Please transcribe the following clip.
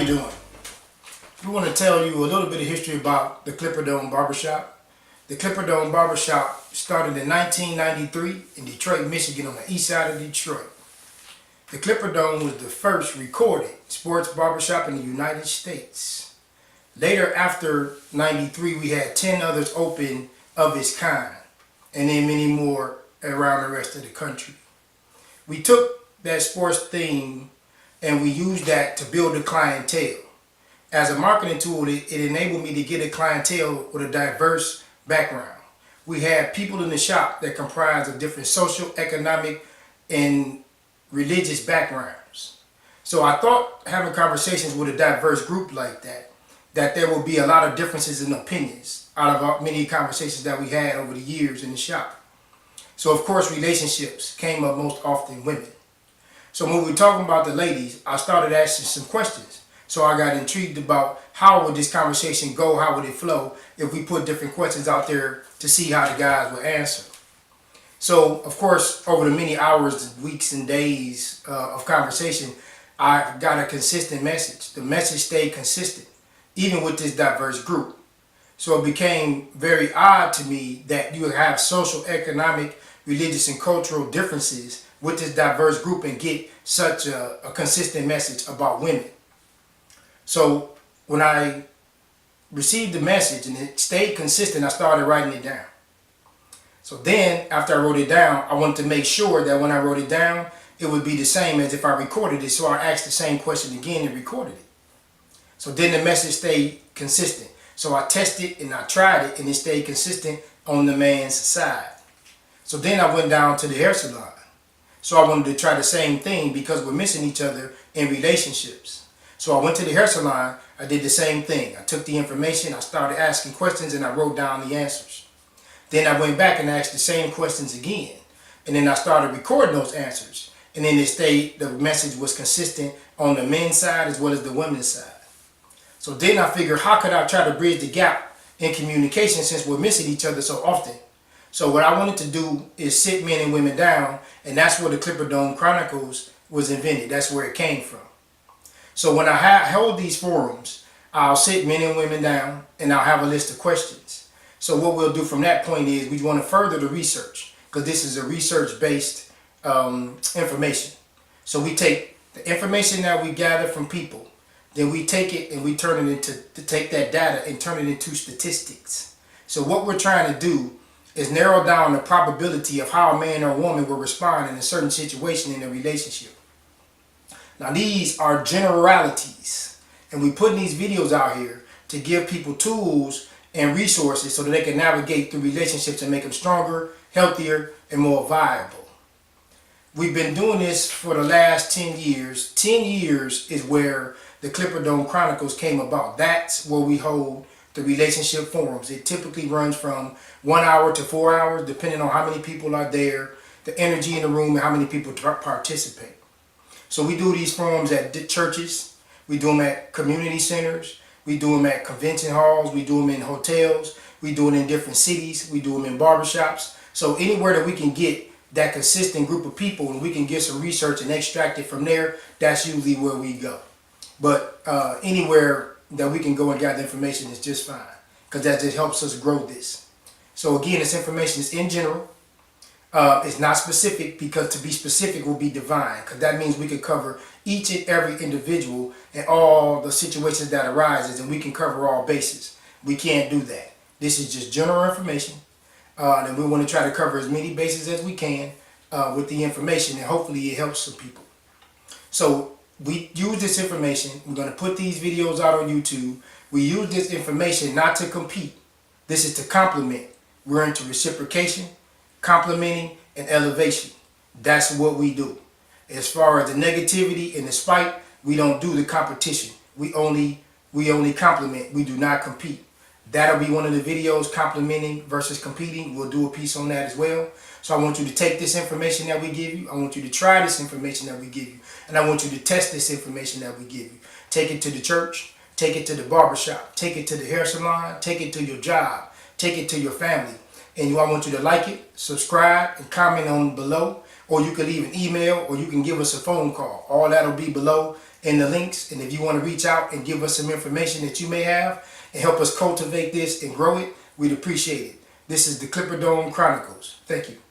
you doing? We want to tell you a little bit of history about the Clipperdome Barbershop. The Clipperdome Barbershop started in 1993 in Detroit, Michigan, on the east side of Detroit. The Clipperdome was the first recorded sports barbershop in the United States. Later, after 93, we had 10 others open of its kind, and then many more around the rest of the country. We took that sports theme and we used that to build a clientele. As a marketing tool, it enabled me to get a clientele with a diverse background. We had people in the shop that comprised of different social, economic, and religious backgrounds. So I thought, having conversations with a diverse group like that there will be a lot of differences in opinions out of many conversations that we had over the years in the shop. So of course, relationships came up most often women. So when we were talking about the ladies, I started asking some questions. So I got intrigued about how would this conversation go, how would it flow if we put different questions out there to see how the guys would answer. So of course, over the many hours, weeks, and days of conversation, I got a consistent message. The message stayed consistent, even with this diverse group. So it became very odd to me that you have social, economic, religious, and cultural differences with this diverse group and get such a consistent message about women. So when I received the message and it stayed consistent, I started writing it down. So then after I wrote it down, I wanted to make sure that when I wrote it down, it would be the same as if I recorded it. So I asked the same question again and recorded it. So then the message stayed consistent. So I tested and I tried it and it stayed consistent on the man's side. So then I went down to the hair salon. So I wanted to try the same thing because we're missing each other in relationships. So I went to the hair salon, I did the same thing. I took the information, I started asking questions, and I wrote down the answers. Then I went back and asked the same questions again. And then I started recording those answers. And then the message was consistent on the men's side as well as the women's side. So then I figured, how could I try to bridge the gap in communication since we're missing each other so often? So what I wanted to do is sit men and women down, and that's where the Clipperdome Chronicles was invented. That's where it came from. So when I hold these forums, I'll sit men and women down, and I'll have a list of questions. So what we'll do from that point is we want to further the research, because this is a research-based information. So we take the information that we gather from people, then we take it and we turn it take that data and turn it into statistics. So what we're trying to do is narrow down the probability of how a man or a woman will respond in a certain situation in a relationship. Now these are generalities, and we put these videos out here to give people tools and resources so that they can navigate through relationships and make them stronger, healthier, and more viable. We've been doing this for the last 10 years. 10 years is where the Clipperdome Chronicles came about. That's where we hold the relationship forums. It typically runs from 1 hour to 4 hours, depending on how many people are there, the energy in the room, and how many people participate. So we do these forums at churches, we do them at community centers, we do them at convention halls, we do them in hotels, we do it in different cities, we do them in barbershops. So anywhere that we can get that consistent group of people and we can get some research and extract it from there, that's usually where we go. But anywhere that we can go and gather information is just fine, because that just helps us grow this. So again, this information is in general. It's not specific, because to be specific will be divine, because that means we could cover each and every individual and all the situations that arises, and we can cover all bases. We can't do that. This is just general information, and we want to try to cover as many bases as we can with the information, and hopefully it helps some people. So we use this information. We're going to put these videos out on YouTube. We use this information not to compete. This is to complement. We're into reciprocation, complimenting, and elevation. That's what we do. As far as the negativity and the spite, we don't do the competition. We only compliment. We do not compete. That'll be one of the videos, complimenting versus competing. We'll do a piece on that as well. So I want you to take this information that we give you. I want you to try this information that we give you. And I want you to test this information that we give you. Take it to the church. Take it to the barbershop. Take it to the hair salon. Take it to your job. Take it to your family. And I want you to like it, subscribe, and comment on below. Or you can leave an email, or you can give us a phone call. All that'll be below in the links. And if you want to reach out and give us some information that you may have and help us cultivate this and grow it, we'd appreciate it. This is the Clipperdome Chronicles. Thank you.